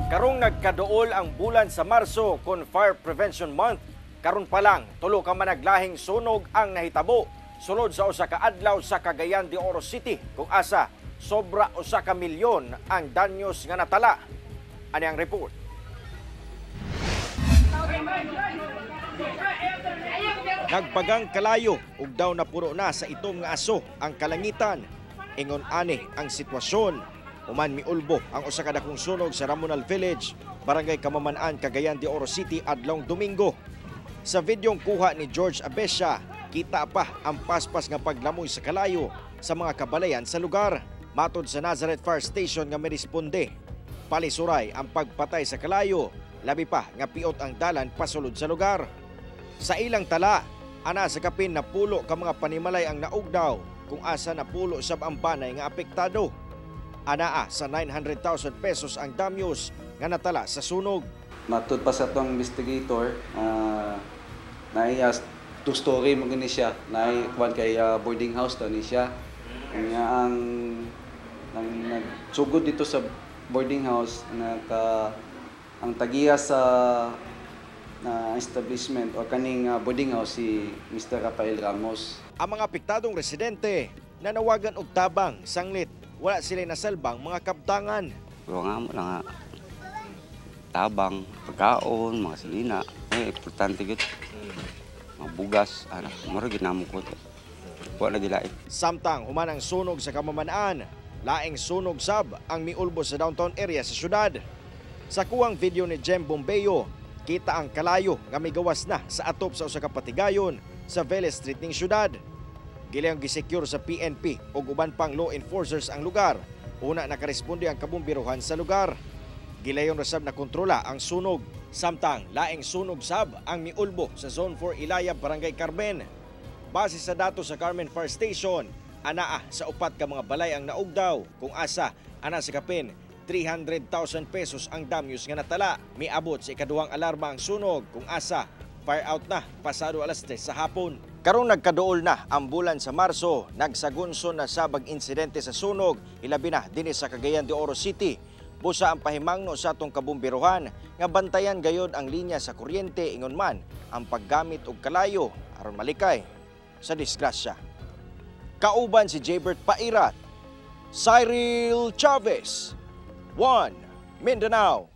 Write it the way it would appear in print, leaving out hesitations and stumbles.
Karong nagkaduol ang bulan sa Marso kon Fire Prevention Month, karon pa lang tulo ka managlahing sunog ang nahitabo sulod sa usa ka adlaw sa Cagayan de Oro City kung asa sobra usa ka milyon ang danyos nga natala. Ani ang report. Nagpagang kalayo ug daw napuro na sa itom nga aso ang kalangitan. Ingon ani ang sitwasyon. Human miulbo ang usa ka dakong sunog sa Ramonal Village, Barangay Kamaman-an, Cagayan de Oro City adlong Domingo. Sa videong kuha ni George Abesha, kita pa ang paspas nga paglamoy sa kalayo sa mga kabalayan sa lugar. Matod sa Nazareth Fire Station nga miresponde, palisuray ang pagpatay sa kalayo, labi pa nga piot ang dalan pasulod sa lugar. Sa ilang tala, ana sa kapin na pulo ka mga panimalay ang naugdaw kung asa na pulo sab ang banay nga apektado. Anaa sa 900,000 pesos ang damyos nga natala sa sunog. Matud pa sa itong investigator, naiyas two-story mo gani siya, naikuan kay boarding house to ni siya. Kanya ang nagsugod dito sa boarding house, ang tagiya sa establishment o kaning boarding house si Mr. Rafael Ramos. Ang mga apektadong residente nanawagan og tabang sanglit wala sila nasalbang mga kabtangan. Pero nga mo lang tabang, pagkaon, mga salina. Importante gito. Mga bugas, maragin naman ko. Wala na dilait. Samtang human ang sunog sa Kamaman-an, laing sunog sab ang miulbo sa downtown area sa syudad. Sa kuwang video ni Jem Bombeo, kita ang kalayo nga may gawas na sa atop sa usa ka patigayon sa Vélez Street ning syudad. Gilayong gisecure sa PNP o uban pang law enforcers ang lugar. Una nakaresponde ang kabumbiruhan sa lugar. Gilayong rasab na kontrola ang sunog. Samtang laing sunog sab ang miulbo sa Zone 4 Ilaya, Barangay Carmen. Base sa datos sa Carmen Fire Station, anaa sa upat ka mga balay ang naugdaw kung asa ana sa kapin 300,000 pesos ang damyos nga natala. Miabot sa ikaduhang alarma ang sunog kung asa fire out na pasado alas 3 sa hapon. Karong nagkaduol na ang bulan sa Marso, nagsagunson na sabag insidente sa sunog, ilabi na dinhi sa Cagayan de Oro City. Busa ang pahimangno sa atong kabumbiruhan nga bantayan gayod ang linya sa kuryente ingon man ang paggamit og kalayo aron malikay sa disgrasya. Kauban si Jaybert Pairat, Cyril Chavez, One Mindanao.